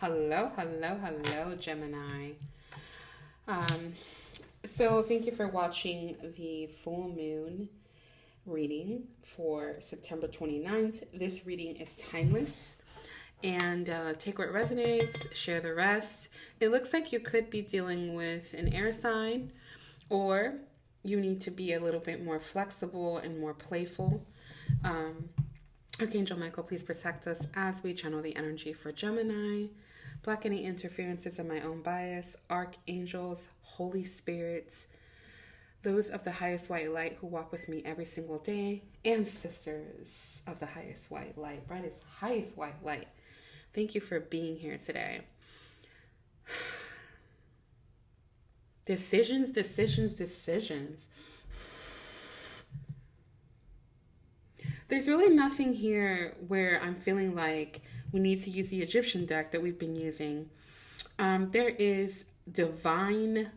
Hello, hello, hello, Gemini. Um, so thank you for watching the full moon reading for September 29th. This reading is timeless and take what resonates, share the rest. It looks like you could be dealing with an air sign, or you need to be a little bit more flexible and more playful. Archangel Michael, please protect us as we channel the energy for Gemini. Block any interferences of my own bias. Archangels, Holy Spirits, those of the highest white light who walk with me every single day, and sisters of the highest white light, brightest, highest white light. Thank you for being here today. Decisions, decisions, decisions. There's really nothing here where I'm feeling like we need to use the Egyptian deck that we've been using. There is divine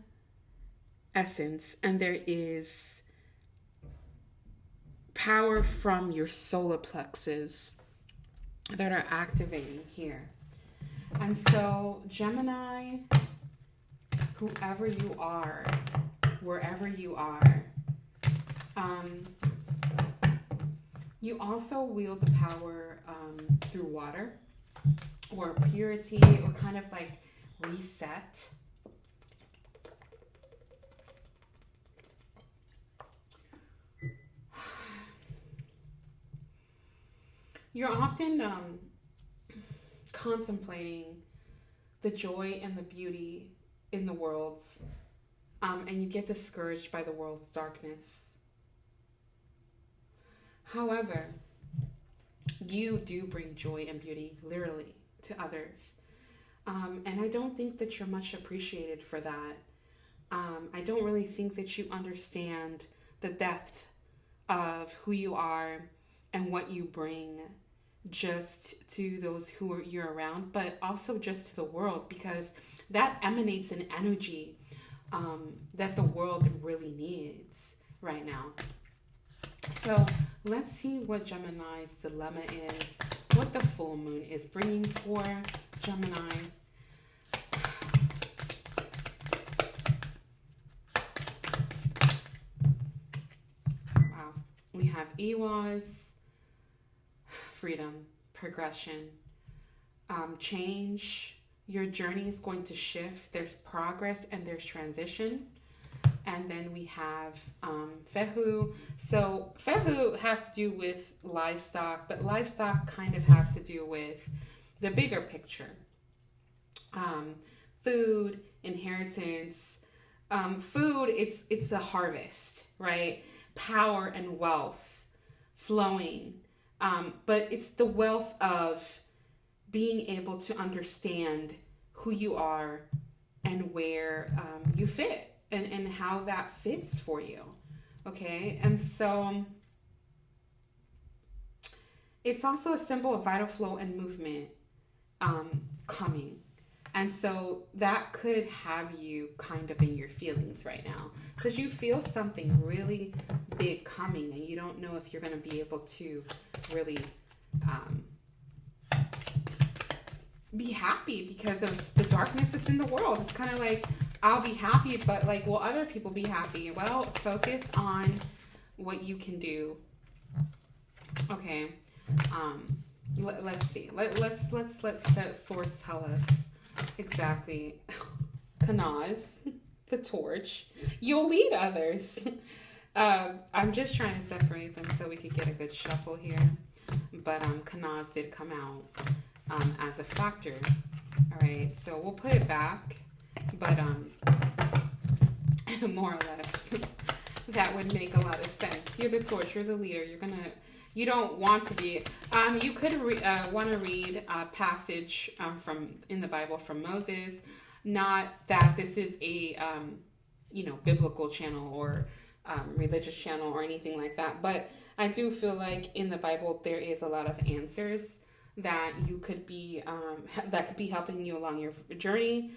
essence and there is power from your solar plexus that are activating here. And so, Gemini, whoever you are, wherever you are, you also wield the power through water or purity or kind of like reset. You're often contemplating the joy and the beauty in the world, and you get discouraged by the world's darkness. However, you do bring joy and beauty, literally, to others. And I don't think that you're much appreciated for that. I don't really think that you understand the depth of who you are and what you bring just to those who you're around, but also just to the world, because that emanates an energy that the world really needs right now. So let's see what Gemini's dilemma is, what the full moon is bringing for Gemini. Wow. We have Ewas, freedom, progression, change. Your journey is going to shift. There's progress and there's transition. And then we have Fehu. So Fehu has to do with livestock, but livestock kind of has to do with the bigger picture. Food, inheritance. Food, it's a harvest, right? Power and wealth flowing. But it's the wealth of being able to understand who you are and where you fit. And how that fits for you, okay? And so it's also a symbol of vital flow and movement coming. And so that could have you kind of in your feelings right now because you feel something really big coming and you don't know if you're going to be able to really be happy because of the darkness that's in the world. It's kind of like, I'll be happy, but like, will other people be happy? Well, focus on what you can do. Okay. Let's see. Let's let source tell us exactly. Kanaz, the torch. You'll lead others. I'm just trying to separate them so we could get a good shuffle here. But Kanaz did come out as a factor. All right. So we'll put it back. But more or less, that would make a lot of sense. You're the torch. You're the leader. You don't want to be. You could want to read a passage from in the Bible from Moses. Not that this is a biblical channel or religious channel or anything like that. But I do feel like in the Bible there is a lot of answers that you could be that could be helping you along your journey.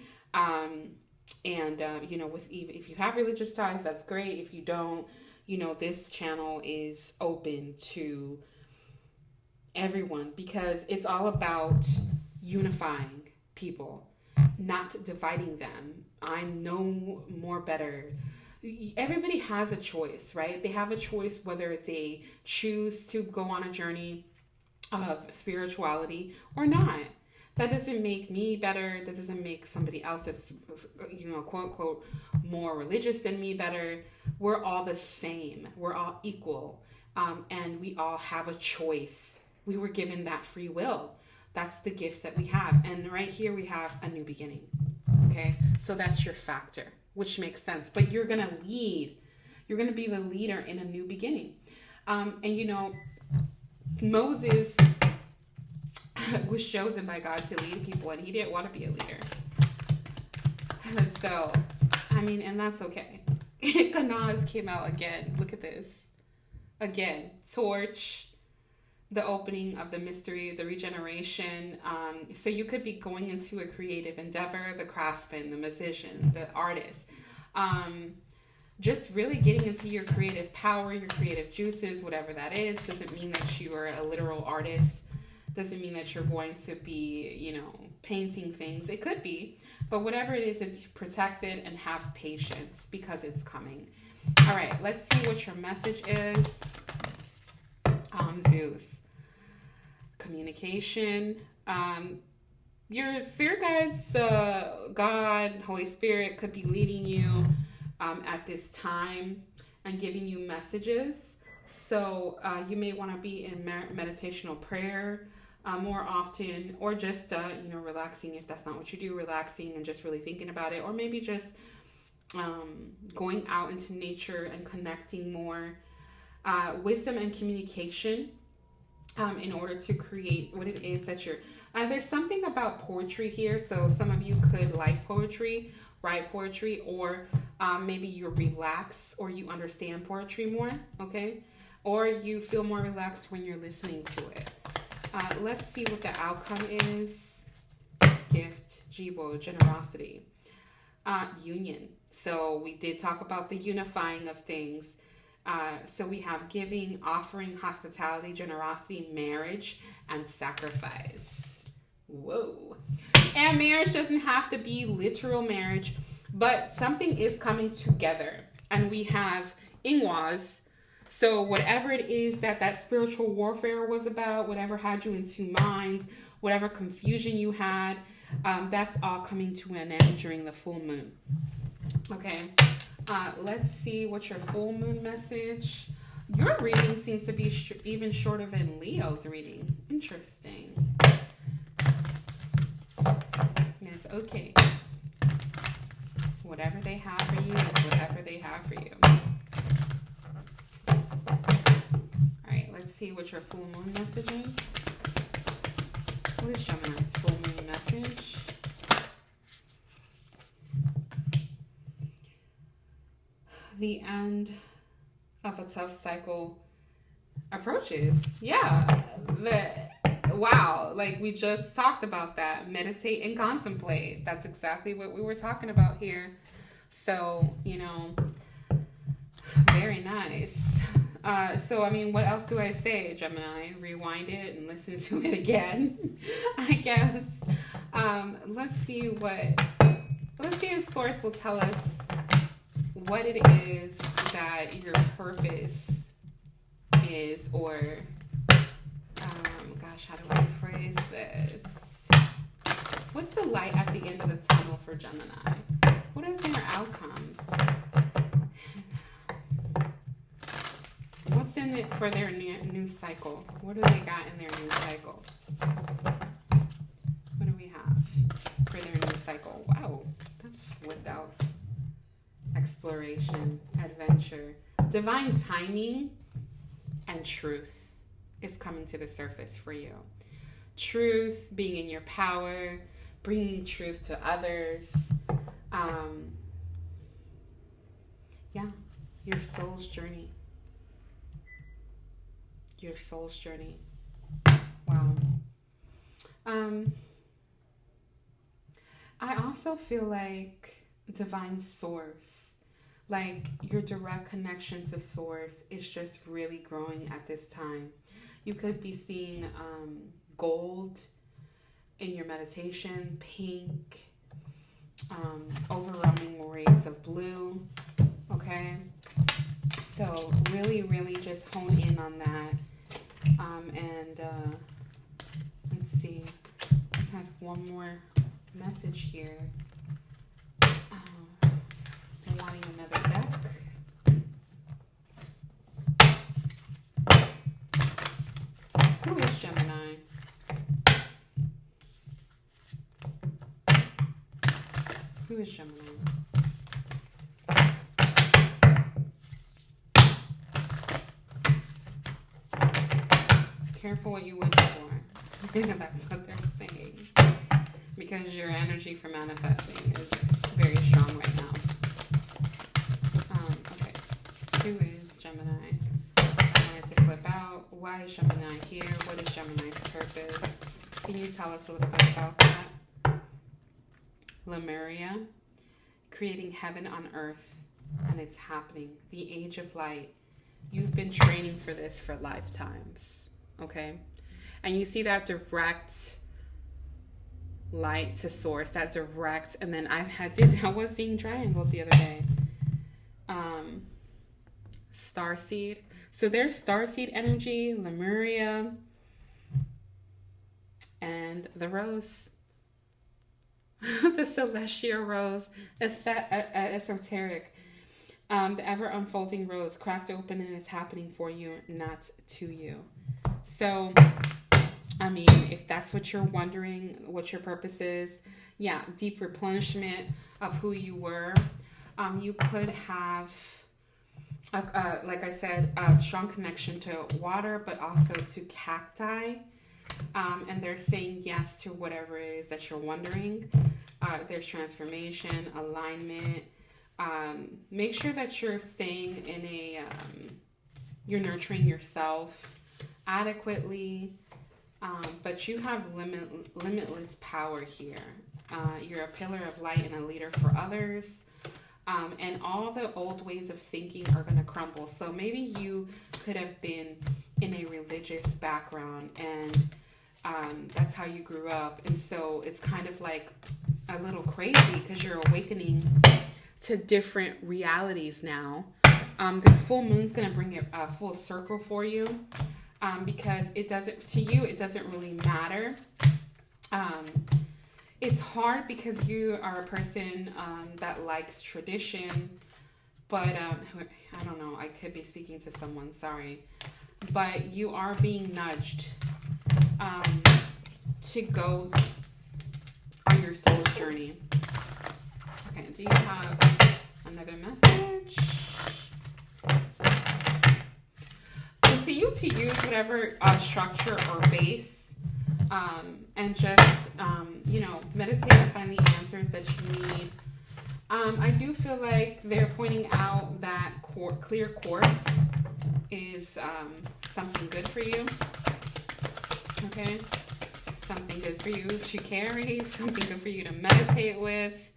If you have religious ties, that's great. If you don't, this channel is open to everyone because it's all about unifying people, not dividing them. I'm no more better. Everybody has a choice, right? They have a choice whether they choose to go on a journey of spirituality or not. That doesn't make me better. That doesn't make somebody else that's, quote unquote, more religious than me better. We're all the same. We're all equal. And we all have a choice. We were given that free will. That's the gift that we have. And right here we have a new beginning. Okay? So that's your factor, which makes sense. But you're going to lead. You're going to be the leader in a new beginning. Moses was chosen by God to lead people, and he didn't want to be a leader. So, and that's okay. Kanaz came out again. Look at this. Again, torch, the opening of the mystery, the regeneration. So you could be going into a creative endeavor, the craftsman, the musician, the artist. Just really getting into your creative power, your creative juices, whatever that is. Doesn't mean that you are a literal artist. Doesn't mean that you're going to be, painting things. It could be. But whatever it is, it's protected and have patience because it's coming. All right, let's see what your message is. Zeus. Communication. Your spirit guides, God, Holy Spirit could be leading you at this time and giving you messages. So you may want to be in meditational prayer more often, or just relaxing if that's not what you do, relaxing and just really thinking about it, or maybe just going out into nature and connecting more. Wisdom and communication in order to create what it is that you're there's something about poetry here. So some of you could like poetry, write poetry, or maybe you relax or you understand poetry more, okay? Or you feel more relaxed when you're listening to it. Let's see what the outcome is. Gift, jibo, generosity. Union. So we did talk about the unifying of things. So we have giving, offering, hospitality, generosity, marriage, and sacrifice. Whoa. And marriage doesn't have to be literal marriage, but something is coming together. And we have ingwas. So whatever it is that spiritual warfare was about, whatever had you in two minds, whatever confusion you had, that's all coming to an end during the full moon. Okay. Let's see what your full moon message. Your reading seems to be even shorter than Leo's reading. Interesting. It's okay. Whatever they have for you is whatever they have for you. All right, let's see what your full moon message is. What is Gemini's full moon message? The end of a tough cycle approaches. Yeah. Wow. Like we just talked about that. Meditate and contemplate. That's exactly what we were talking about here. So, very nice. What else do I say, Gemini? Rewind it and listen to it again, I guess. Let's see if Source will tell us what it is that your purpose is, or how do I phrase this? What's the light at the end of the tunnel for Gemini? What is their outcome? What's in it for their new cycle? What do they got in their new cycle? What do we have for their new cycle? Wow, that's without exploration, adventure, divine timing, and truth is coming to the surface for you. Truth, being in your power, bringing truth to others. Your soul's journey. Your soul's journey. Wow. I also feel like divine source, like your direct connection to source is just really growing at this time. You could be seeing gold in your meditation, pink, overwhelming rays of blue, okay? So really, really just hone in on that. Let's see, it has one more message here. Wanting another deck. Who is Gemini? Who is Gemini? Careful what you wish for. That's what they're saying. Because your energy for manifesting is very strong right now. Okay. Who is Gemini? I wanted to flip out. Why is Gemini here? What is Gemini's purpose? Can you tell us a little bit about that? Lemuria, creating heaven on earth, and it's happening. The age of light. You've been training for this for lifetimes. Okay? And you see that direct light to source, that direct, and then I was seeing triangles the other day. Starseed. So there's starseed energy, Lemuria, and the rose. The celestial rose, esoteric. The ever unfolding rose, cracked open, and it's happening for you, not to you. So, I mean, if that's what you're wondering, what your purpose is, yeah, deep replenishment of who you were. You could have, like I said, a strong connection to water, but also to cacti. And they're saying yes to whatever it is that you're wondering. There's transformation, alignment. Make sure that you're staying in you're nurturing yourself adequately. But you have limitless power here. You're a pillar of light and a leader for others. And all the old ways of thinking are going to crumble. So maybe you could have been in a religious background and that's how you grew up. And so it's kind of like a little crazy because you're awakening to different realities now. This full moon's going to bring it full circle for you because it doesn't really matter. It's hard because you are a person that likes tradition, but I don't know, I could be speaking to someone, sorry. But you are being nudged to go on your soul's journey. Okay, do you have another message? Continue to use whatever structure or base and just, meditate and find the answers that you need. I do feel like they're pointing out that clear quartz is something good for you. Okay? Something good for you to carry, something good for you to meditate with,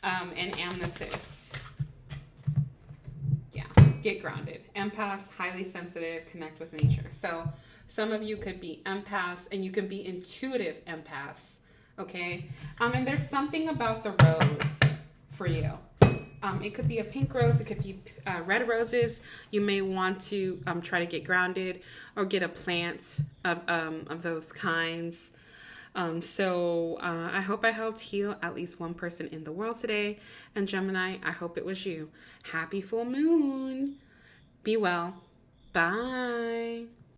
and amethyst. Yeah, get grounded. Empaths, highly sensitive, connect with nature. So some of you could be empaths, and you can be intuitive empaths. Okay? And there's something about the rose for you. It could be a pink rose. It could be red roses. You may want to try to get grounded or get a plant of those kinds. So I hope I helped heal at least one person in the world today. And Gemini, I hope it was you. Happy full moon. Be well. Bye.